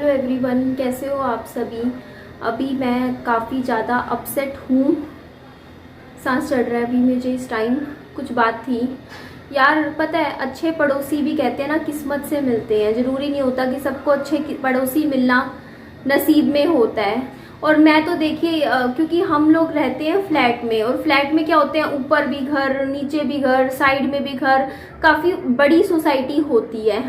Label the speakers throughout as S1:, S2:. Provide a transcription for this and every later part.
S1: Hello everyone, कैसे हो आप सभी। अभी मैं काफ़ी ज़्यादा अपसेट हूँ, सांस चढ़ रहा है अभी मुझे इस टाइम। कुछ बात थी यार, पता है अच्छे पड़ोसी भी कहते हैं ना किस्मत से मिलते हैं। ज़रूरी नहीं होता कि सबको अच्छे पड़ोसी मिलना नसीब में होता है। और मैं तो देखिए क्योंकि हम लोग रहते हैं फ्लैट में, और फ्लैट में क्या होते हैं, ऊपर भी घर, नीचे भी घर, साइड में भी घर, काफ़ी बड़ी सोसाइटी होती है।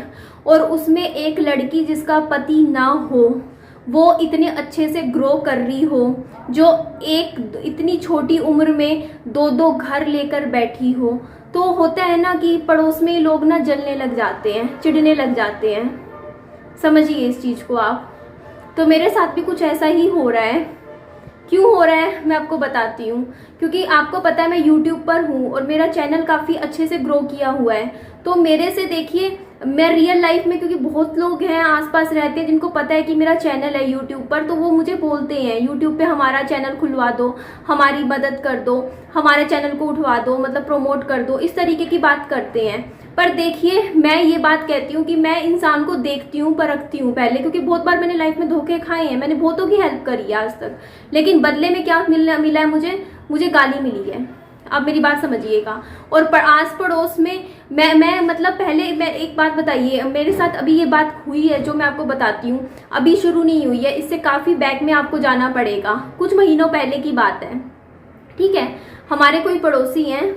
S1: और उसमें एक लड़की जिसका पति ना हो, वो इतने अच्छे से ग्रो कर रही हो, जो एक इतनी छोटी उम्र में दो दो घर लेकर बैठी हो, तो होता है ना कि पड़ोस में लोग ना जलने लग जाते हैं, चिढ़ने लग जाते हैं। समझिए इस चीज़ को आप। तो मेरे साथ भी कुछ ऐसा ही हो रहा है। क्यों हो रहा है मैं आपको बताती हूँ। क्योंकि आपको पता है मैं यूट्यूब पर हूँ और मेरा चैनल काफ़ी अच्छे से ग्रो किया हुआ है। तो मेरे से देखिए, मैं रियल लाइफ में, क्योंकि बहुत लोग हैं आसपास रहते हैं जिनको पता है कि मेरा चैनल है यूट्यूब पर, तो वो मुझे बोलते हैं यूट्यूब पे हमारा चैनल खुलवा दो, हमारी मदद कर दो, हमारे चैनल को उठवा दो, मतलब प्रमोट कर दो, इस तरीके की बात करते हैं। पर देखिए, मैं ये बात कहती हूँ कि मैं इंसान को देखती हूँ, परखती हूँ पहले, क्योंकि बहुत बार मैंने लाइफ में धोखे खाए हैं, मैंने बहुतों की हेल्प करी है आज तक, लेकिन बदले में क्या मिला है मुझे गाली मिली है। आप मेरी बात समझिएगा। और आस पड़ोस में मैं मतलब पहले मैं एक बात बताइए, मेरे साथ अभी ये बात हुई है जो मैं आपको बताती हूँ, अभी शुरू नहीं हुई है, इससे काफ़ी बैक में आपको जाना पड़ेगा, कुछ महीनों पहले की बात है। ठीक है, हमारे कोई पड़ोसी हैं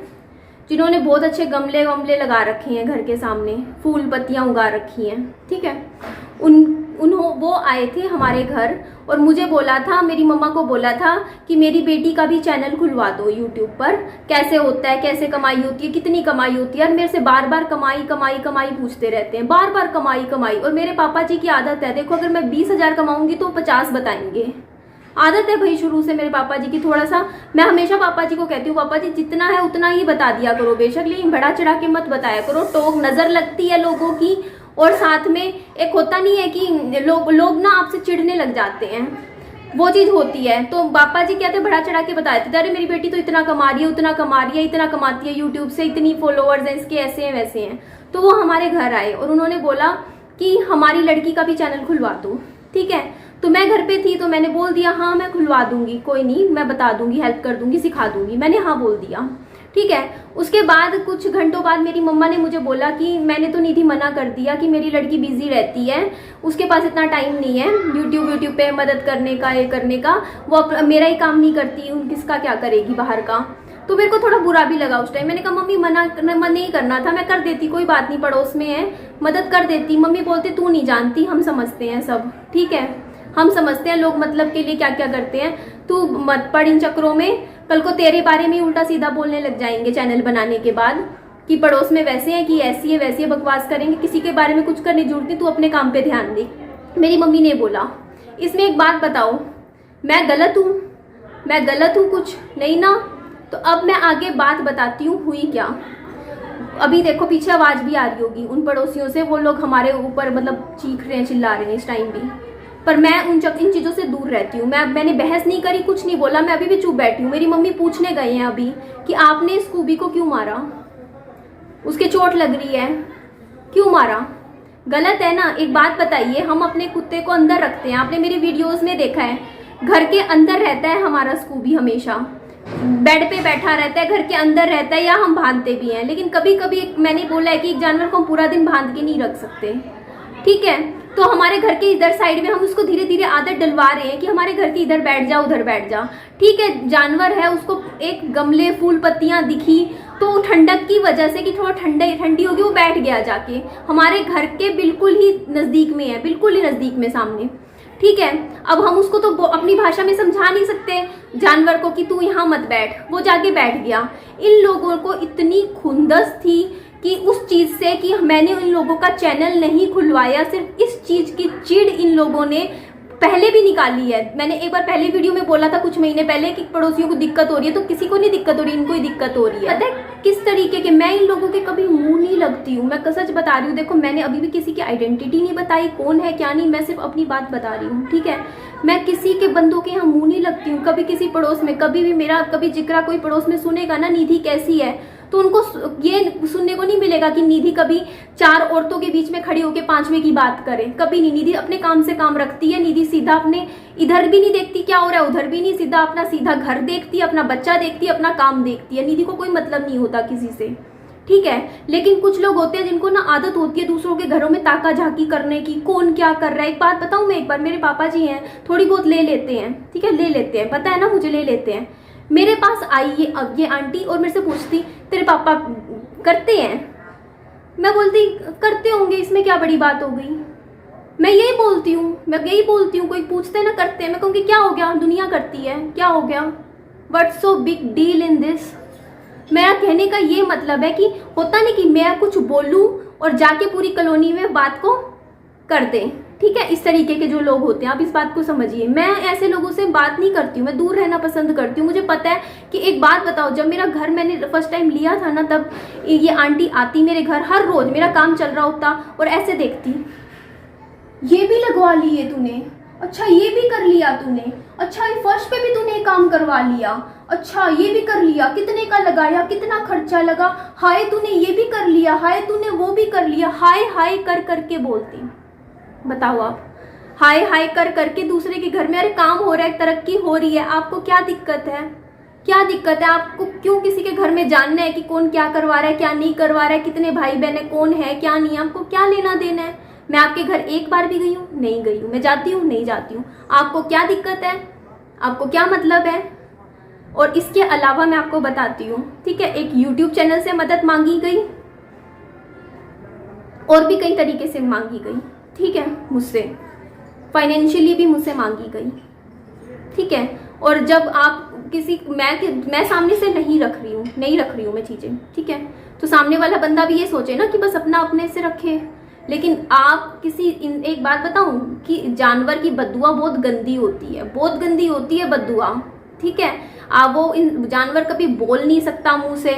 S1: जिन्होंने बहुत अच्छे गमले वमले लगा रखे हैं घर के सामने, फूल पत्तियां उगा रखी हैं। ठीक है, वो आए थे हमारे घर और मुझे बोला था, मेरी मम्मा को बोला था कि मेरी बेटी का भी चैनल खुलवा दो यूट्यूब पर, कैसे होता है, कैसे कमाई होती है, कितनी कमाई होती है। और मेरे से बार बार कमाई कमाई कमाई पूछते रहते हैं, बार बार कमाई कमाई। और मेरे पापा जी की आदत है, देखो अगर मैं 20,000 कमाऊंगी तो 50 बताएंगे। आदत है भाई शुरू से मेरे पापा जी की। थोड़ा सा मैं हमेशा पापा जी को कहती हूँ, पापा जी जितना है उतना ही बता दिया करो बेशक, लेकिन बढ़ा चढ़ा के मत बताया करो, टोक नजर लगती है लोगों की। और साथ में एक होता नहीं है कि लोग ना आपसे चिढ़ने लग जाते हैं, वो चीज होती है। तो पापा जी कहते बड़ा चढ़ा के बताए थे, अरे मेरी बेटी तो इतना कमा रही है, उतना कमा रही है, इतना कमाती है यूट्यूब से, इतनी फॉलोअर्स हैं इसके, ऐसे हैं वैसे हैं। तो वो हमारे घर आए और उन्होंने बोला कि हमारी लड़की का भी चैनल खुलवा दो। ठीक है, तो मैं घर पे थी तो मैंने बोल दिया हाँ मैं खुलवा दूंगी, कोई नहीं, मैं बता दूंगी, हेल्प कर दूंगी, सिखा दूंगी, मैंने हाँ बोल दिया। ठीक है, उसके बाद कुछ घंटों बाद मेरी मम्मा ने मुझे बोला कि मैंने तो निधि मना कर दिया कि मेरी लड़की बिजी रहती है, उसके पास इतना टाइम नहीं है यूट्यूब पे मदद करने का, ये करने का, वो मेरा ही काम नहीं करती, किसका क्या करेगी बाहर का। तो मेरे को थोड़ा बुरा भी लगा उस टाइम। मैंने कहा मम्मी मन नहीं करना था, मैं कर देती, कोई बात नहीं, पड़ोस में है, मदद कर देती। मम्मी बोलते तू नहीं जानती, हम समझते हैं सब। ठीक है, हम समझते हैं लोग मतलब के लिए क्या क्या करते हैं, तू मत पड़ इन चक्रों में, कल को तेरे बारे में उल्टा सीधा बोलने लग जाएंगे चैनल बनाने के बाद कि पड़ोस में वैसे हैं, कि ऐसी है वैसी है, बकवास करेंगे, किसी के बारे में कुछ करने की जरूरत नहीं, तू अपने काम पे ध्यान दे। मेरी मम्मी ने बोला। इसमें एक बात बताओ, मैं गलत हूँ? मैं गलत हूँ कुछ नहीं ना? तो अब मैं आगे बात बताती हूँ हुई क्या। अभी देखो पीछे आवाज भी आ रही होगी उन पड़ोसियों से, वो लोग हमारे ऊपर मतलब चीख रहे हैं, चिल्ला रहे हैं इस टाइम भी। पर मैं इन चीज़ों से दूर रहती हूँ। मैंने बहस नहीं करी, कुछ नहीं बोला, मैं अभी भी चुप बैठी हूँ। मेरी मम्मी पूछने गए हैं अभी कि आपने स्कूबी को क्यों मारा, उसके चोट लग रही है, क्यों मारा? गलत है ना? एक बात बताइए, हम अपने कुत्ते को अंदर रखते हैं, आपने मेरी वीडियोस में देखा है, घर के अंदर रहता है हमारा स्कूबी, हमेशा बेड पे बैठा रहता है, घर के अंदर रहता है, या हम बांधते भी हैं। लेकिन कभी कभी मैंने बोला है कि एक जानवर को हम पूरा दिन बांध के नहीं रख सकते। ठीक है, तो हमारे घर के इधर साइड में हम उसको धीरे धीरे आदत डलवा रहे हैं कि हमारे घर के इधर बैठ जा, उधर बैठ जा। ठीक है, जानवर है, उसको एक गमले फूल पत्तियां दिखी तो ठंडक की वजह से कि थोड़ा ठंडी होगी, वो बैठ गया जाके हमारे घर के बिल्कुल ही नजदीक में है, बिल्कुल ही नजदीक में सामने। ठीक है, अब हम उसको तो अपनी भाषा में समझा नहीं सकते जानवर को कि तू यहाँ मत बैठ, वो जाके बैठ गया। इन लोगों को इतनी खुंदस थी कि उस चीज से कि मैंने इन लोगों का चैनल नहीं खुलवाया, सिर्फ इस चीज की चिढ़ इन लोगों ने पहले भी निकाली है। मैंने एक बार पहले वीडियो में बोला था कुछ महीने पहले कि पड़ोसियों को दिक्कत हो रही है, तो किसी को नहीं दिक्कत हो रही, इनको ही दिक्कत हो रही है। पता है किस तरीके के, मैं इन लोगों के कभी मुंह नहीं लगती हूँ, मैं सच बता रही हूँ। देखो मैंने अभी भी किसी की आइडेंटिटी नहीं बताई, कौन है क्या नहीं, मैं सिर्फ अपनी बात बता रही हूँ। ठीक है, मैं किसी के बंदों के यहाँ मुंह नहीं लगती हूँ, कभी किसी पड़ोस में, कभी भी मेरा कभी जिक्र कोई पड़ोस में सुनेगा ना निधि कैसी है, तो उनको ये सुनने को नहीं मिलेगा कि निधि कभी 4 औरतों के बीच में खड़ी होकर 5वें की बात करे, कभी नहीं। निधि अपने काम से काम रखती है। निधि सीधा अपने इधर भी नहीं देखती क्या हो रहा है, उधर भी नहीं, सीधा अपना सीधा घर देखती है, अपना बच्चा देखती है, अपना काम देखती है। निधि को कोई मतलब नहीं होता किसी से, ठीक है। लेकिन कुछ लोग होते हैं जिनको ना आदत होती है दूसरों के घरों में ताका झाकी करने की, कौन क्या कर रहा है। एक बात बताऊं मैं, एक बार मेरे पापा जी हैं, थोड़ी बहुत ले लेते हैं, ठीक है, ले लेते हैं, पता है ना मुझे, ले लेते हैं। मेरे पास आई ये आंटी और मेरे से पूछती तेरे पापा करते हैं? मैं बोलती करते होंगे, इसमें क्या बड़ी बात हो गई। मैं यही बोलती हूँ, कोई पूछते ना करते हैं, मैं कहूँगी क्या हो गया, दुनिया करती है, क्या हो गया, what's so big deal in this. मेरा कहने का ये मतलब है कि होता नहीं कि मैं कुछ बोलूं और जाके पूरी कॉलोनी में बात को कर दें, ठीक है। इस तरीके के जो लोग होते हैं, आप इस बात को समझिए। मैं ऐसे लोगों से बात नहीं करती हूँ, मैं दूर रहना पसंद करती हूँ। मुझे पता है कि एक बात बताओ, जब मेरा घर मैंने फर्स्ट टाइम लिया था ना, तब ये आंटी आती मेरे घर हर रोज, मेरा काम चल रहा होता और ऐसे देखती, ये भी लगवा ली है तूने, अच्छा ये भी कर लिया तूने, अच्छा ये फर्श पे भी तूने काम करवा लिया, अच्छा ये भी कर लिया, कितने का लगाया, कितना खर्चा लगा, हाय तूने ये भी कर लिया, हाय तूने वो भी कर लिया, हाय हाय कर करके बोलती। बताओ आप, हाय हाय कर करके दूसरे के घर में, अरे काम हो रहा है, तरक्की हो रही है, आपको क्या दिक्कत है, क्या दिक्कत है आपको? क्यों किसी के घर में जानना है कि कौन क्या करवा रहा है, क्या नहीं करवा रहा है, कितने भाई बहन है, कौन है क्या नहीं, आपको क्या लेना देना है। मैं आपके घर एक बार भी गई हूँ? नहीं गई हूँ। मैं जाती हूँ? नहीं जाती हूँ। आपको क्या दिक्कत है, आपको क्या मतलब है? और इसके अलावा मैं आपको बताती हूँ, ठीक है, एक YouTube चैनल से मदद मांगी गई और भी कई तरीके से मांगी गई, ठीक है, मुझसे फाइनेंशियली भी मुझसे मांगी गई, ठीक है। और जब आप किसी मैं सामने से नहीं रख रही हूँ मैं चीजें, ठीक है, तो सामने वाला बंदा भी ये सोचे ना कि बस अपना अपने से रखे। लेकिन आप एक बात बताऊं कि जानवर की बददुआ बहुत गंदी होती है, बहुत गंदी होती है बददुआ, ठीक है। आप वो जानवर कभी बोल नहीं सकता मुंह से,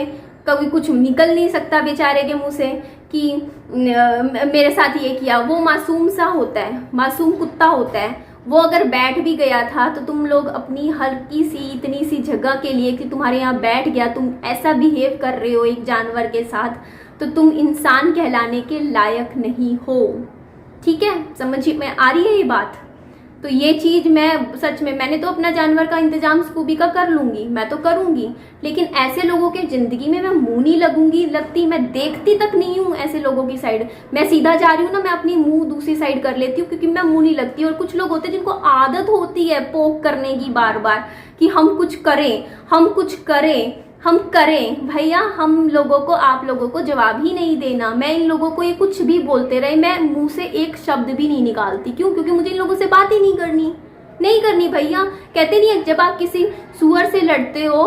S1: कभी कुछ निकल नहीं सकता बेचारे के मुंह से कि मेरे साथ ये किया। वो मासूम सा होता है, मासूम कुत्ता होता है। वो अगर बैठ भी गया था तो तुम लोग अपनी हल्की सी इतनी सी जगह के लिए कि तुम्हारे यहाँ बैठ गया, तुम ऐसा बिहेव कर रहे हो एक जानवर के साथ, तो तुम इंसान कहलाने के लायक नहीं हो, ठीक है। समझिए, मैं आ रही है ये बात। तो ये चीज मैं सच में, मैंने तो अपना जानवर का इंतजाम स्कूबी का कर लूंगी, मैं तो करूंगी, लेकिन ऐसे लोगों के जिंदगी में मैं मुंह नहीं लगती, मैं देखती तक नहीं हूँ ऐसे लोगों की साइड। मैं सीधा जा रही हूँ ना, मैं अपनी मुंह दूसरी साइड कर लेती हूँ, क्योंकि मैं मुंह नहीं लगती। और कुछ लोग होते हैं जिनको आदत होती है पोक करने की बार बार, कि हम कुछ करें भैया। हम लोगों को, आप लोगों को जवाब ही नहीं देना। मैं इन लोगों को ये कुछ भी बोलते रहे, मैं मुंह से एक शब्द भी नहीं निकालती। क्यों? क्योंकि मुझे इन लोगों से बात ही नहीं करनी भैया। कहते नहीं है, जब आप किसी सुअर से लड़ते हो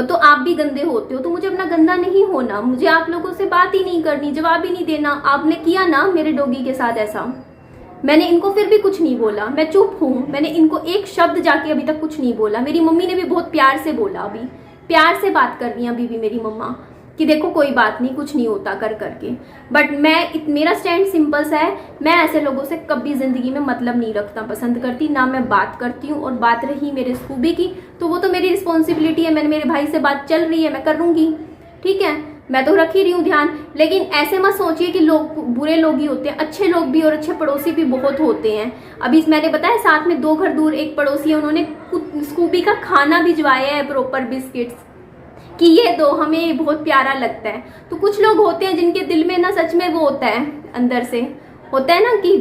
S1: तो आप भी गंदे होते हो, तो मुझे अपना गंदा नहीं होना, मुझे आप लोगों से बात ही नहीं करनी, जवाब ही नहीं देना। आपने किया ना मेरे डॉगी के साथ ऐसा, मैंने इनको फिर भी कुछ नहीं बोला, मैं चुप हूँ। मैंने इनको एक शब्द जाके अभी तक कुछ नहीं बोला। मेरी मम्मी ने भी बहुत प्यार से बोला, अभी प्यार से बात कर रही है अभी भी मेरी मम्मा, कि देखो कोई बात नहीं, कुछ नहीं होता कर करके। बट मेरा स्टैंड सिंपल सा है, मैं ऐसे लोगों से कभी जिंदगी में मतलब नहीं रखना पसंद करती, ना मैं बात करती हूँ। और बात रही मेरे स्कूबी की, तो वो तो मेरी रिस्पॉन्सिबिलिटी है, मैंने मेरे भाई से बात चल रही है, मैं करूँगी, ठीक है, मैं तो रख ही रही हूँ ध्यान। लेकिन ऐसे मत सोचिए कि लोग बुरे लोग ही होते हैं, अच्छे लोग भी और अच्छे पड़ोसी भी बहुत होते हैं। अभी मैंने बताया, साथ में 2 घर दूर एक पड़ोसी है, उन्होंने स्कूबी का खाना भिजवाया है, प्रॉपर बिस्किट्स, कि ये दो, हमें बहुत प्यारा लगता है। तो कुछ लोग होते हैं जिनके दिल में ना सच में वो होता है, अंदर से होता है ना कि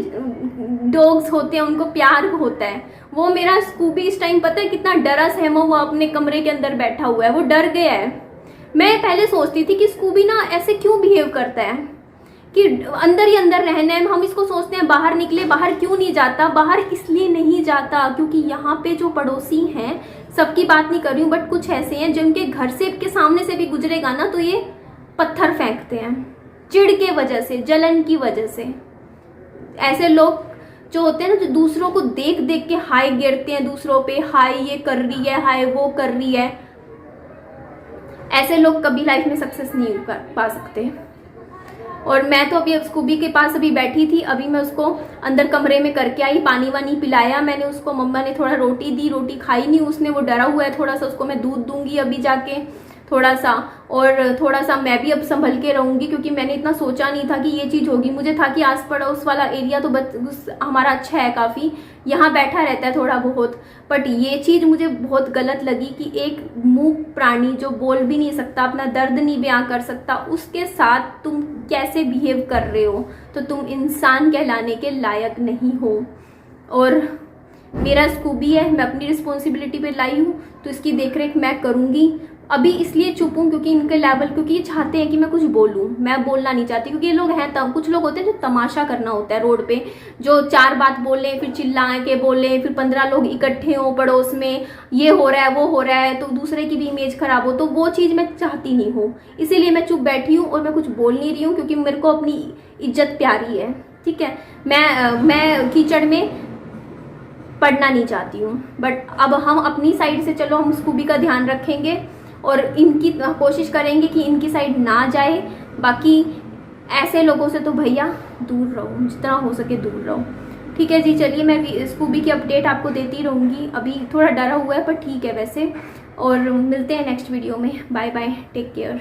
S1: डॉग्स होते हैं, उनको प्यार होता है। वो मेरा स्कूबी इस टाइम पता है कितना डरा सहमा हुआ अपने कमरे के अंदर बैठा हुआ है, वो डर गया है। मैं पहले सोचती थी कि स्कूबी ना ऐसे क्यों बिहेव करता है, कि अंदर ही अंदर रहना है। हम इसको सोचते हैं बाहर निकले, बाहर क्यों नहीं जाता। बाहर इसलिए नहीं जाता क्योंकि यहाँ पे जो पड़ोसी हैं, सबकी बात नहीं कर रही हूँ, बट कुछ ऐसे हैं जिनके घर से के सामने से भी गुजरेगा ना तो ये पत्थर फेंकते हैं, चिढ़ के वजह से, जलन की वजह से। ऐसे लोग जो होते हैं ना, जो दूसरों को देख देख के हाय गिरते हैं दूसरों पे, हाय ये कर रही है, हाय वो कर रही है, ऐसे लोग कभी लाइफ में सक्सेस नहीं कर पा सकते। और मैं तो अभी स्कूबी के पास अभी बैठी थी, अभी मैं उसको अंदर कमरे में करके आई, पानी वानी पिलाया मैंने उसको, मम्मा ने थोड़ा रोटी दी, रोटी खाई नहीं उसने, वो डरा हुआ है थोड़ा सा, उसको मैं दूध दूंगी अभी जाके। थोड़ा सा, और थोड़ा सा मैं भी अब संभल के रहूँगी, क्योंकि मैंने इतना सोचा नहीं था कि ये चीज़ होगी। मुझे था कि आस पड़ोस वाला एरिया तो हमारा अच्छा है, काफ़ी यहाँ बैठा रहता है थोड़ा बहुत, बट ये चीज़ मुझे बहुत गलत लगी कि एक मूक प्राणी जो बोल भी नहीं सकता, अपना दर्द नहीं बयां कर सकता, उसके साथ तुम कैसे बिहेव कर रहे हो, तो तुम इंसान कहलाने के लायक नहीं हो। और मेरा स्कूबी है, मैं अपनी रिस्पॉन्सिबिलिटी पे लाई हूँ, तो इसकी देखरेख मैं करूँगी। अभी इसलिए चुप हूँ क्योंकि इनके लेवल, क्योंकि ये चाहते हैं कि मैं कुछ बोलूँ, मैं बोलना नहीं चाहती, क्योंकि ये लोग हैं तब, कुछ लोग होते हैं जो तमाशा करना होता है रोड पे, जो 4 बात बोले, फिर चिल्ला के बोले, फिर 15 लोग इकट्ठे हों पड़ोस में, ये हो रहा है वो हो रहा है, तो दूसरे की भी इमेज खराब हो, तो वो चीज़ मैं चाहती नहीं हूँ। इसीलिए मैं चुप बैठी हूँ और मैं कुछ बोल नहीं रही हूँ, क्योंकि मेरे को अपनी इज्जत प्यारी है, ठीक है। मैं कीचड़ में पढ़ना नहीं चाहती हूँ। बट अब हम अपनी साइड से, चलो हम स्कूबी का ध्यान रखेंगे और इनकी कोशिश करेंगे कि इनकी साइड ना जाए। बाकी ऐसे लोगों से तो भैया दूर रहो, जितना हो सके दूर रहो, ठीक है जी। चलिए, मैं स्कूबी की अपडेट आपको देती रहूँगी। अभी थोड़ा डरा हुआ है पर ठीक है वैसे, और मिलते हैं नेक्स्ट वीडियो में। Bye bye, take care.